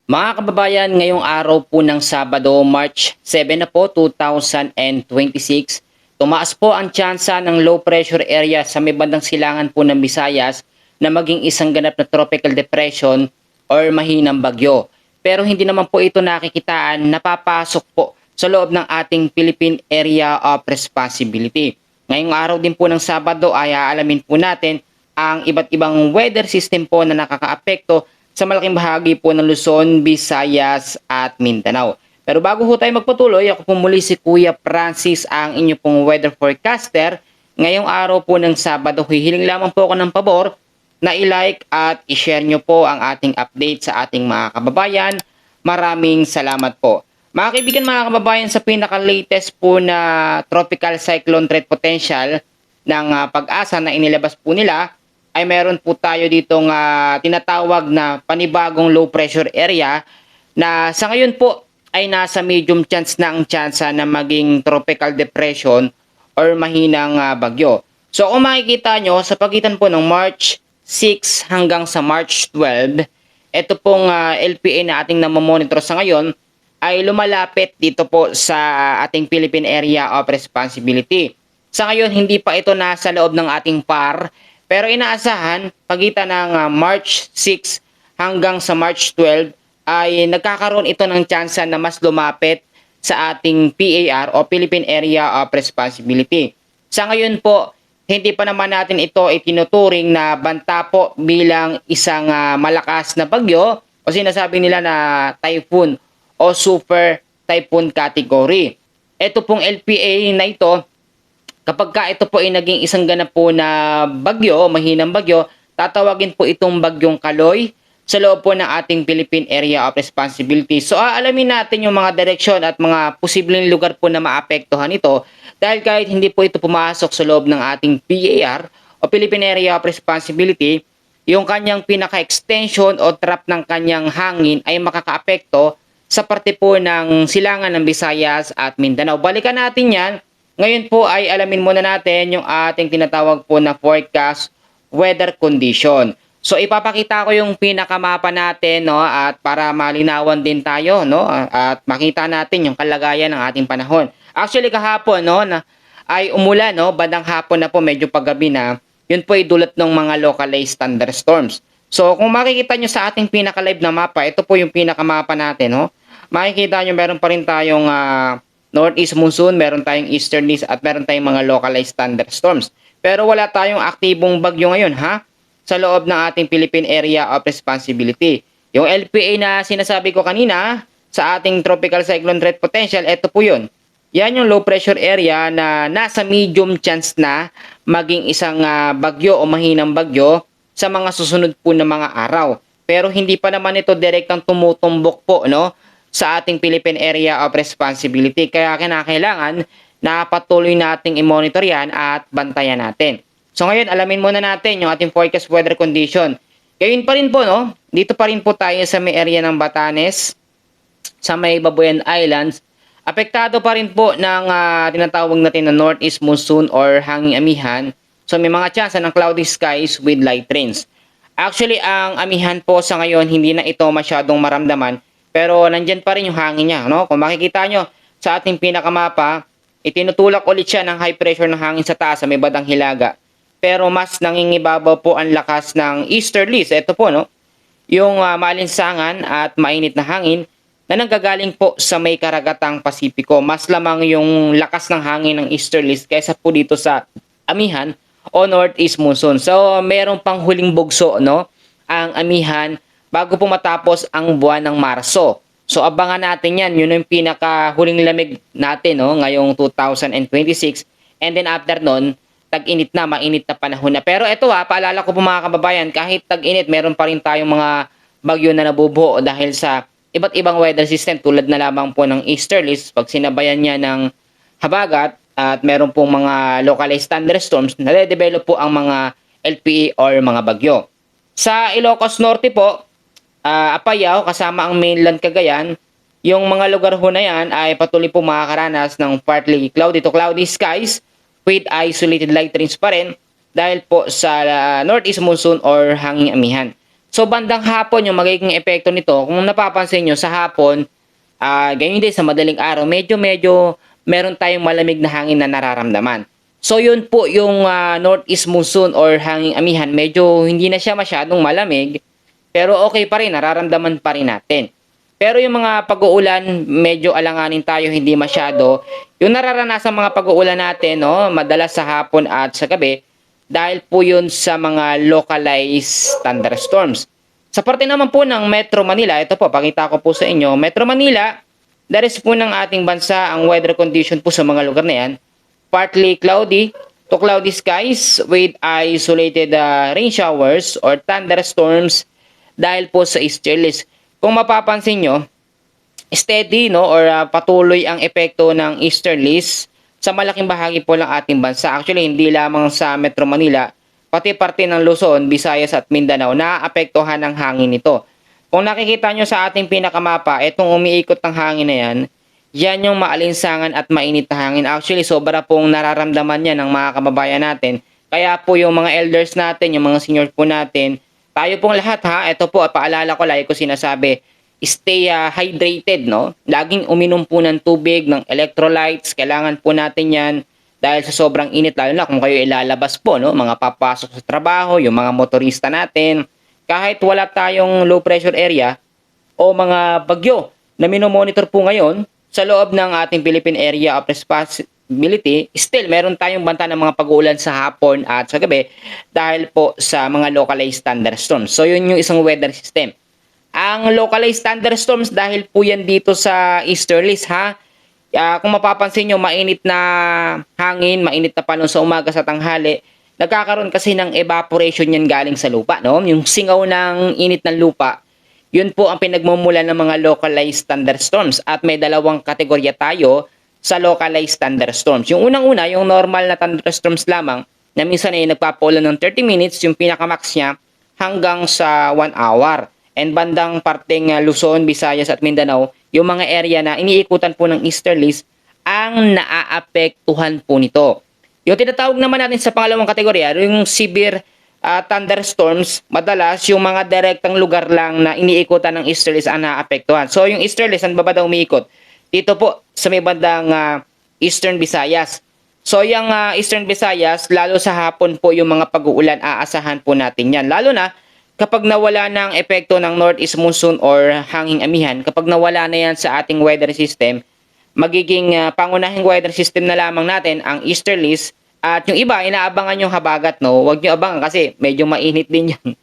Mga kababayan, ngayong araw po ng Sabado, March 7 na po, 2026, tumaas po ang tsansa ng low pressure area sa may bandang silangan po ng Visayas na maging isang ganap na tropical depression or mahinang bagyo. Pero hindi naman po ito nakikitaan, napapasok po sa loob ng ating Philippine Area of Responsibility. Ngayong araw din po ng Sabado ay aalamin po natin ang iba't ibang weather system po na nakakaapekto sa malaking bahagi po ng Luzon, Visayas at Mindanao. Pero bago ho tayo magpatuloy, ako po muli si Kuya Francis, ang inyo pong weather forecaster. Ngayong araw po ng Sabado, hihiling lamang po ako ng pabor na i-like at i-share nyo po ang ating update sa ating mga kababayan. Maraming salamat po. Mga kaibigan, mga kababayan, sa pinaka-latest po na tropical cyclone threat potential ng pag-asa na inilabas po nila, ay meron po tayo ditong tinatawag na panibagong low pressure area na sa ngayon po ay nasa medium chance na ang tsansa na maging tropical depression or mahinang bagyo. So kung makikita nyo, sa pagitan po ng March 6 hanggang sa March 12, ito pong LPA na ating namomonitor sa ngayon ay lumalapit dito po sa ating Philippine Area of Responsibility. Sa ngayon, hindi pa ito nasa loob ng ating PAR, pero inaasahan, pagitan ng March 6 hanggang sa March 12, ay nagkakaroon ito ng tsansa na mas lumapit sa ating PAR o Philippine Area of Responsibility. Sa ngayon po, hindi pa naman natin ito itinuturing na banta po bilang isang malakas na bagyo o sinasabi nila na typhoon o super typhoon category. Ito pong LPA na ito, kapag ka ito po ay naging isang ganap po na bagyo, mahinang bagyo, tatawagin po itong bagyong Kaloy sa loob po ng ating Philippine Area of Responsibility. So aalamin natin yung mga direksyon at mga posibleng lugar po na maapektuhan ito dahil kahit hindi po ito pumasok sa loob ng ating PAR o Philippine Area of Responsibility, yung kanyang pinaka-extension o trap ng kanyang hangin ay makakaapekto sa parte po ng silangan ng Visayas at Mindanao. Balikan natin yan. Ngayon po ay alamin muna natin yung ating tinatawag po na forecast weather condition. So ipapakita ko yung pinakamapa natin, no, at para malinawan din tayo, no, at makita natin yung kalagayan ng ating panahon. Actually kahapon, no, ay umulan, no, bandang hapon na po, medyo paggabi na. Yun po ay dulot ng mga localized thunderstorms. So kung makikita nyo sa ating pinaka-live na mapa, ito po yung pinakamapa natin, no. Makikita nyo meron pa rin tayong northeast monsoon, meron tayong easterlies at meron tayong mga localized thunderstorms. Pero wala tayong aktibong bagyo ngayon, ha? Sa loob ng ating Philippine Area of Responsibility. Yung LPA na sinasabi ko kanina sa ating tropical cyclone threat potential, ito po yun. Yan yung low pressure area na nasa medium chance na maging isang bagyo o mahinang bagyo sa mga susunod po na mga araw. Pero hindi pa naman ito direktang tumutumbok po, no, sa ating Philippine Area of Responsibility. Kaya kinakailangan na patuloy nating i-monitor yan at bantayan natin. So ngayon, alamin muna natin yung ating forecast weather condition. Gayun pa rin po, no? Dito pa rin po tayo sa may area ng Batanes, sa may Babuyan Islands. Apektado pa rin po ng tinatawag natin na northeast monsoon or hanging amihan. So may mga chance ng cloudy skies with light rains. Actually, ang amihan po sa ngayon, hindi na ito masyadong maramdaman. Pero nandyan pa rin yung hangin niya, no? Kung makikita nyo sa ating pinakamapa, itinutulak ulit siya ng high pressure ng hangin sa taas sa may bandang Hilaga. Pero mas nangingibabaw po ang lakas ng easterlies. Ito po, no? Yung maalinsangan at mainit na hangin na nanggagaling po sa may karagatang Pasipiko. Mas lamang yung lakas ng hangin ng easterlies kaysa po dito sa amihan o northeast monsoon. So, meron pang huling bugso, no? Ang amihan bago po matapos ang buwan ng Marso. So abangan natin yan. Yun yung pinakahuling lamig natin, no, ngayong 2026. And then after nun, tag-init na, mainit na panahon na. Pero ito paalala ko po mga kababayan, kahit tag-init, meron pa rin tayong mga bagyo na nabubuo dahil sa iba't ibang weather system tulad na lamang po ng easterlies. Pag sinabayan niya ng habagat at meron pong mga localized thunderstorms, nade-develop po ang mga LPA or mga bagyo. Sa Ilocos Norte po, Apayao kasama ang mainland Cagayan, yung mga lugar ho na yan ay patuloy po makakaranas ng partly cloudy to cloudy skies with isolated light rains pa rin dahil po sa northeast monsoon or hanging amihan. So bandang hapon yung magiging epekto nito, kung napapansin nyo sa hapon, ganyan din sa madaling araw, medyo meron tayong malamig na hangin na nararamdaman. So yun po yung northeast monsoon or hanging amihan, medyo hindi na siya masyadong malamig, pero okay pa rin, nararamdaman pa rin natin. Pero yung mga pag-uulan, medyo alanganin tayo, hindi masyado. Yung nararanasan mga pag-uulan natin, no, madalas sa hapon at sa gabi, dahil po yun sa mga localized thunderstorms. Sa parte naman po ng Metro Manila, ito po, pakita ko po sa inyo, Metro Manila, the rest po ng ating bansa, ang weather condition po sa mga lugar na yan, partly cloudy to cloudy skies with isolated rain showers or thunderstorms dahil po sa easterlies. Kung mapapansin nyo, steady no or patuloy ang epekto ng easterlies sa malaking bahagi po ng ating bansa. Actually, hindi lamang sa Metro Manila, pati parte ng Luzon, Visayas at Mindanao naapektuhan ng hangin nito. Kung nakikita nyo sa ating pinakamapa, itong umiikot ng hangin na yan yung maalinsangan at mainit na hangin. Actually, sobra pong nararamdaman yan ng mga kababayan natin. Kaya po yung mga elders natin, yung mga seniors po natin, tayo pong lahat ha, ito po, paalala ko, lagi ko sinasabi, stay hydrated, no? Laging uminom po ng tubig, ng electrolytes, kailangan po natin yan dahil sa sobrang init, lalo na kung kayo ilalabas po, no? Mga papasok sa trabaho, yung mga motorista natin, kahit wala tayong low pressure area o mga bagyo na minomonitor po ngayon sa loob ng ating Philippine Area of Responsibility, still meron tayong banta ng mga pag-uulan sa hapon at sa gabi dahil po sa mga localized thunderstorms. So yun yung isang weather system. Ang localized thunderstorms dahil po yan dito sa easterlies ha. Kung mapapansin nyo, mainit na hangin, mainit na panahon sa umaga sa tanghali, nagkakaroon kasi ng evaporation yan galing sa lupa, no? Yung singaw ng init ng lupa, yun po ang pinagmumulan ng mga localized thunderstorms. At may dalawang kategorya tayo sa localized thunderstorms. Yung unang-una, yung normal na thunderstorms lamang, na minsan ay nagpapaulan ng 30 minutes, yung pinakamax niya hanggang sa 1 hour. And bandang parteng Luzon, Visayas at Mindanao, yung mga area na iniikutan po ng easterlies, ang naaapektuhan po nito. Yung tinatawag naman natin sa pangalawang kategorya, yung severe thunderstorms, madalas yung mga direktang lugar lang na iniikutan ng easterlies ang naaapektuhan. So yung easterlies, saan ba daw umiikot? Dito po sa may bandang Eastern Visayas. So yung Eastern Visayas, lalo sa hapon po yung mga pag-uulan, aasahan po natin yan. Lalo na kapag nawala na ang epekto ng northeast monsoon or hanging amihan, kapag nawala na yan sa ating weather system, magiging pangunahing weather system na lamang natin ang easterlies. At yung iba, inaabangan yung habagat, no? Huwag nyo abangan kasi medyo mainit din yan.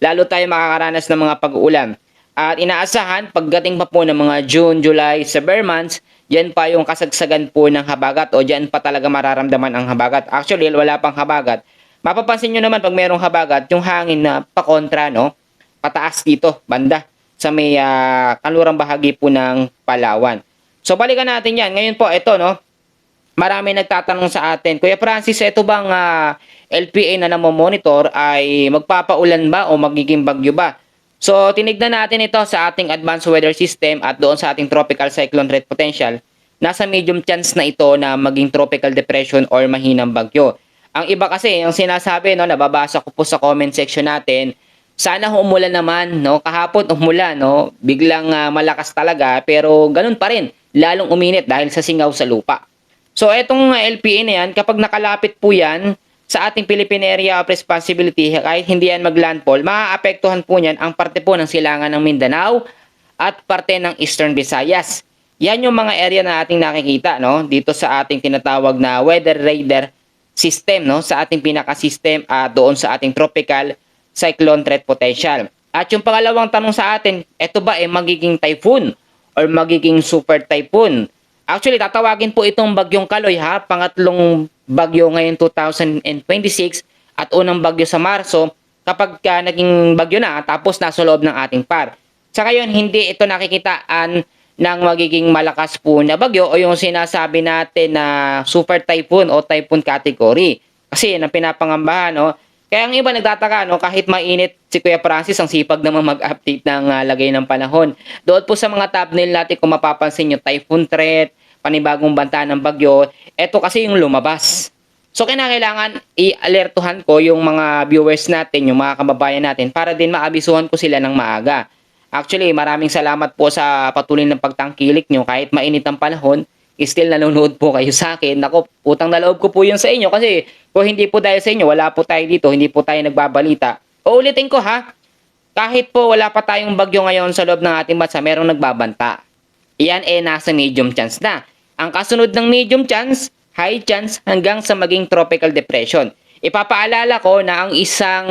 Lalo tayo makakaranas ng mga pag-uulan. At inaasahan, pagdating pa po ng mga June, July, severe months, dyan pa yung kasagsagan po ng habagat o dyan pa talaga mararamdaman ang habagat. Actually, wala pang habagat. Mapapansin nyo naman pag mayroong habagat, yung hangin na pakontra, no? Pataas dito, banda, sa may kanlurang bahagi po ng Palawan. So, balikan natin yan. Ngayon po, ito, no? Marami nagtatanong sa atin, Kuya Francis, ito bang LPA na namomonitor ay magpapaulan ba o magiging bagyo ba? So, tinignan natin ito sa ating advanced weather system at doon sa ating tropical cyclone threat potential. Nasa medium chance na ito na maging tropical depression or mahinang bagyo. Ang iba kasi, yung sinasabi, no, nababasa ko po sa comment section natin, sana umulan naman, no? Kahapon umulan, no? Biglang malakas talaga, pero ganun pa rin, lalong uminit dahil sa singaw sa lupa. So, etong LPA na yan, kapag nakalapit po yan sa ating Philippine Area of Responsibility, kahit hindi yan maglandfall, maaapektuhan po yan ang parte po ng silangan ng Mindanao at parte ng Eastern Visayas. Yan yung mga area na ating nakikita, no? Dito sa ating tinatawag na weather radar system, no? Sa ating pinaka-system doon sa ating tropical cyclone threat potential. At yung pangalawang tanong sa atin, eto ba magiging typhoon or magiging super typhoon? Actually, tatawagin po itong bagyong Kaloy ha, pangatlong bagyo ngayon 2026 at unang bagyo sa Marso kapag naging bagyo na tapos nasa loob ng ating par. Sa ngayon, hindi ito nakikitaan ng magiging malakas po na bagyo o yung sinasabi natin na super typhoon o typhoon category. Kasi yan ang pinapangambahan, no? Kaya ang iba nagtataka, no, kahit mainit si Kuya Francis, ang sipag naman mag-update ng lagay ng panahon. Doon po sa mga thumbnail natin kung mapapansin nyo, typhoon threat, panibagong banta ng bagyo, eto kasi yung lumabas. So kinakailangan i-alertuhan ko yung mga viewers natin, yung mga kababayan natin para din maabisuhan ko sila ng maaga. Actually, maraming salamat po sa patuloy ng pagtangkilik nyo kahit mainit ang panahon, still nanonood po kayo sa akin. Nako, utang na loob ko po yun sa inyo kasi kung hindi po dahil sa inyo, wala po tayo dito, hindi po tayo nagbabalita. Uulitin ko ha, kahit po wala pa tayong bagyo ngayon sa loob ng ating bansa, merong nagbabanta. Iyan nasa medium chance na. Ang kasunod ng medium chance, high chance hanggang sa maging tropical depression. Ipapaalala ko na ang isang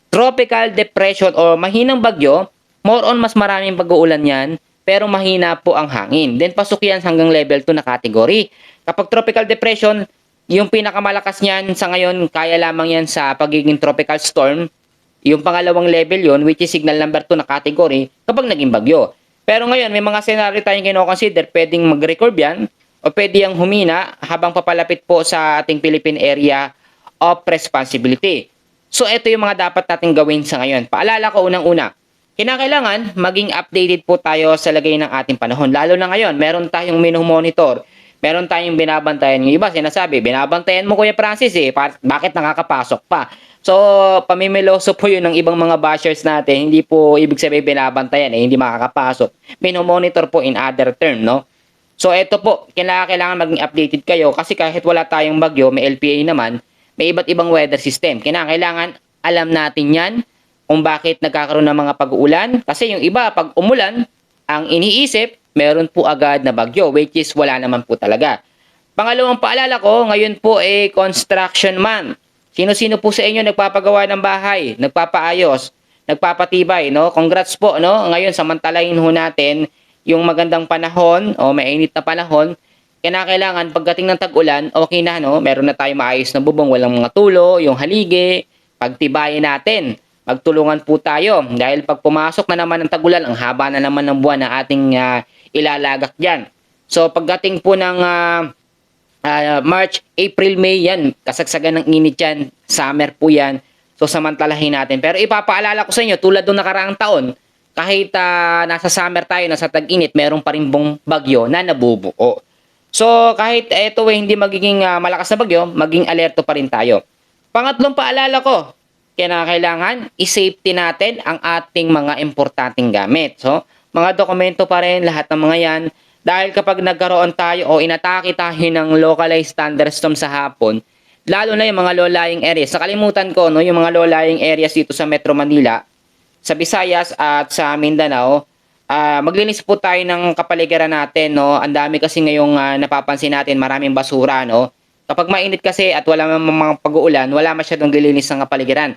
tropical depression o mahinang bagyo, more on mas maraming pag-uulan yan, pero mahina po ang hangin. Then pasok yan hanggang level 2 na category. Kapag tropical depression, yung pinakamalakas niyan sa ngayon, kaya lamang yan sa pagiging tropical storm. Yung pangalawang level yon, which is signal number 2 na category, kapag naging bagyo. Pero ngayon, may mga scenario tayong kino-consider, pwedeng mag-record yan, o pwede yung humina habang papalapit po sa ating Philippine Area of Responsibility. So, ito yung mga dapat natin gawin sa ngayon. Paalala ko unang-una, kinakailangan maging updated po tayo sa lagay ng ating panahon. Lalo na ngayon, meron tayong monitor, meron tayong binabantayan. Yung iba, sinasabi, binabantayan mo Kuya Francis bakit nakakapasok pa? So, pamimiloso po yun ng ibang mga bashers natin. Hindi po ibig sabihin binabantayan, hindi makakapasok. Monitor po in other term, no? So, ito po, kailangan maging updated kayo kasi kahit wala tayong bagyo, may LPA naman, may iba't ibang weather system. Kailangan alam natin yan kung bakit nagkakaroon ng mga pag-uulan. Kasi yung iba, pag umulan, ang iniisip, meron po agad na bagyo, which is wala naman po talaga. Pangalawang paalala ko, ngayon po construction month. Sino-sino po sa inyo nagpapagawa ng bahay, nagpapaayos, nagpapatibay, no? Congrats po, no? Ngayon, samantalahin ho natin yung magandang panahon o mainit na panahon. Kailangan pagdating ng tag-ulan, okay na, no? Meron na tayo maayos na bubong, walang mga tulo, yung haligi, pagtibayin natin. Magtulungan po tayo dahil pag pumasok na naman ng tag-ulan, ang haba na naman ng buwan na ating ilalagak dyan. So pagdating po ng March, April, May, yan, kasagsagan ng init yan, summer po yan. So samantalahin natin. Pero ipapaalala ko sa inyo, tulad ng nakaraang taon, kahit nasa summer tayo, nasa tag-init, meron pa rin bong bagyo na nabubuo. So kahit ito hindi magiging malakas na bagyo, maging alerto pa rin tayo. Pangatlong paalala ko, kailangan i-safety natin ang ating mga importanteng gamit. So, mga dokumento pa rin, lahat ng mga yan. Dahil kapag nagkaroon tayo o inatake tayo ng localized thunderstorm sa hapon, lalo na yung mga low-lying areas. Nakalimutan ko, no, yung mga low-lying areas dito sa Metro Manila, sa Visayas at sa Mindanao, maglinis po tayo ng kapaligiran natin. No? Ang dami kasi ngayong napapansin natin, maraming basura. No? Kapag mainit kasi at wala mga pag-uulan, wala masyadong lilinis ng kapaligiran.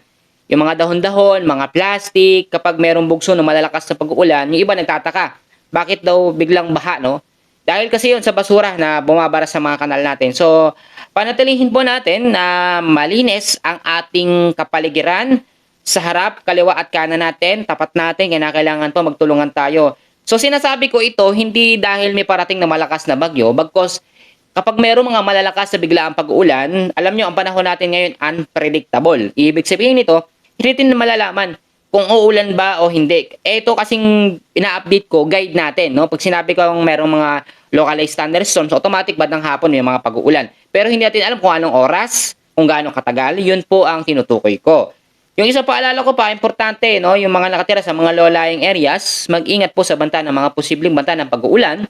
Yung mga dahon-dahon, mga plastic, kapag merong bugso na malalakas na pag-uulan, yung iba nagtataka. Bakit daw biglang baha, no? Dahil kasi yun sa basura na bumabara sa mga kanal natin. So, panatilihin po natin na malinis ang ating kapaligiran sa harap, kaliwa at kanan natin. Tapat natin, kailangan to, magtulungan tayo. So, sinasabi ko ito, hindi dahil may parating na malakas na bagyo, bagkos kapag merong mga malalakas na biglaang pag-uulan, alam nyo, ang panahon natin ngayon unpredictable. Ibig sabihin nito, hindi natin malalaman kung uulan ba o hindi. Ito kasing ina-update ko, guide natin. No? Pag sinabi ko merong mga localized thunderstorms, automatic ba ng hapon may mga pag-uulan. Pero hindi natin alam kung anong oras, kung gaano katagal, yun po ang tinutukoy ko. Yung isa pa alala ko pa, importante, no? Yung mga nakatira sa mga low-lying areas, mag-ingat po sa banta ng mga posibleng banta ng pag-uulan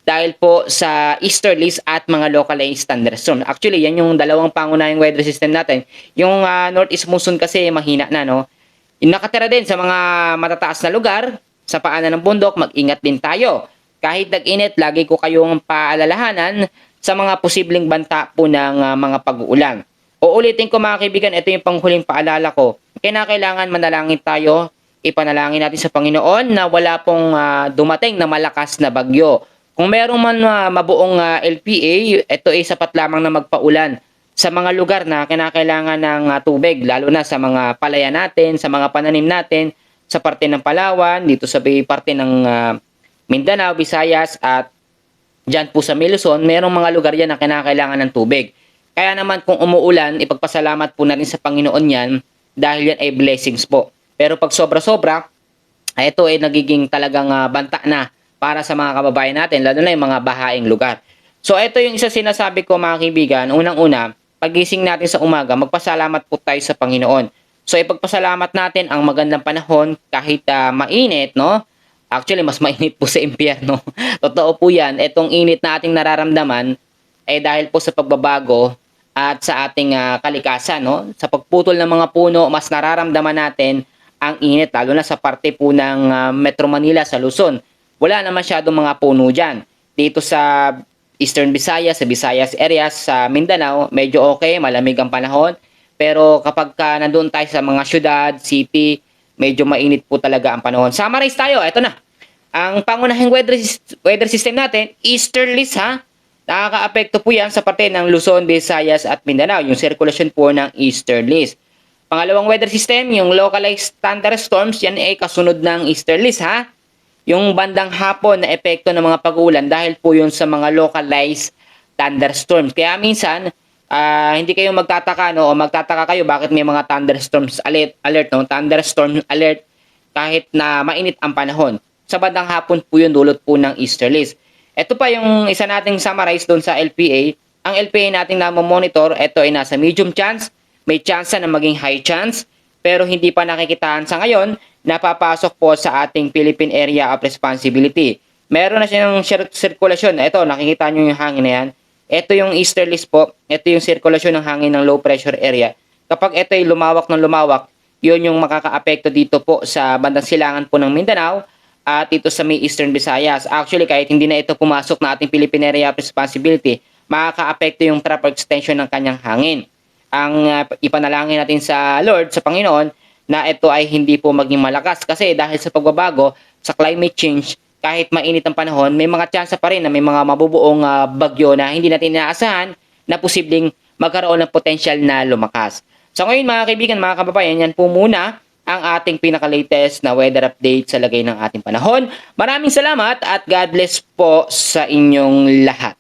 dahil po sa easterlies at mga localized thunderstorms. Actually, yan yung dalawang pangunahing weather system natin. Yung northeast monsoon kasi mahina na, no? Yung nakatira din sa mga matataas na lugar, sa paanan ng bundok, mag-ingat din tayo. Kahit nag-init, lagi ko kayong paalalahanan sa mga posibleng banta po ng mga pag-uulan. Uulitin ko mga kaibigan, ito yung panghuling paalala ko. Kailangan manalangin tayo, ipanalangin natin sa Panginoon na wala pong dumating na malakas na bagyo. Kung meron man mabuong LPA, ito ay sapat lamang na magpaulan sa mga lugar na kinakailangan ng tubig, lalo na sa mga palaya natin, sa mga pananim natin, sa parte ng Palawan, dito sa parte ng Mindanao, Visayas at dyan po sa Luzon, merong mga lugar yan na kinakailangan ng tubig. Kaya naman kung umuulan, ipagpasalamat po natin sa Panginoon yan dahil yan ay blessings po. Pero pag sobra-sobra, ito ay nagiging talagang banta na para sa mga kababayan natin, lalo na yung mga bahaing lugar. So ito yung isa sinasabi ko mga kaibigan, unang-una, pagising natin sa umaga, magpasalamat po tayo sa Panginoon. So ipagpasalamat natin ang magandang panahon kahit mainit, no? Actually, mas mainit po sa impyerno. Totoo po yan. Itong init na ating nararamdaman ay dahil po sa pagbabago at sa ating kalikasan, no? Sa pagputol ng mga puno, mas nararamdaman natin ang init, lalo na sa parte po ng Metro Manila, sa Luzon. Wala na masyadong mga puno dyan. Dito sa Eastern Visayas, sa Visayas areas, sa Mindanao, medyo okay, malamig ang panahon. Pero kapag nandun tayo sa mga syudad, city, medyo mainit po talaga ang panahon. Summarize tayo, eto na. Ang pangunahing weather system natin, easterlies ha. Nakaka-apekto po yan sa parte ng Luzon, Visayas at Mindanao, yung circulation po ng easterlies. Pangalawang weather system, yung localized thunderstorms, yan ay kasunod ng easterlies ha. Yung bandang hapon na epekto ng mga pag-ulan dahil po yun sa mga localized thunderstorms. Kaya minsan, hindi kayo magtataka, no, o magtataka kayo bakit may mga thunderstorms alert, no, thunderstorm alert kahit na mainit ang panahon. Sa bandang hapon po yun, dulot po ng easterlies. Ito pa yung isa nating summarize doon sa LPA. Ang LPA nating monitor, ito ay nasa medium chance, may chance na maging high chance, pero hindi pa nakikitaan sa ngayon, napapasok po sa ating Philippine Area of Responsibility. Meron na siyang sirkulasyon. Ito, nakikita nyo yung hangin na yan. Ito yung easterlies po. Ito yung sirkulasyon ng hangin ng low pressure area. Kapag ito ay lumawak ng lumawak, yun yung makaka-apekto dito po sa bandang silangan po ng Mindanao at dito sa may Eastern Visayas. Actually, kahit hindi na ito pumasok na ating Philippine Area of Responsibility, makaka-apekto yung trough extension ng kanyang hangin. Ang ipanalangin natin sa Lord, sa Panginoon, na ito ay hindi po maging malakas. Kasi dahil sa pagbabago, sa climate change, kahit mainit ang panahon, may mga tsansa pa rin na may mga mabubuong bagyo na hindi natin inaasahan na posibleng magkaroon ng potensyal na lumakas. So ngayon mga kaibigan, mga kababayan, yan po muna ang ating pinaka-latest na weather update sa lagay ng ating panahon. Maraming salamat at God bless po sa inyong lahat.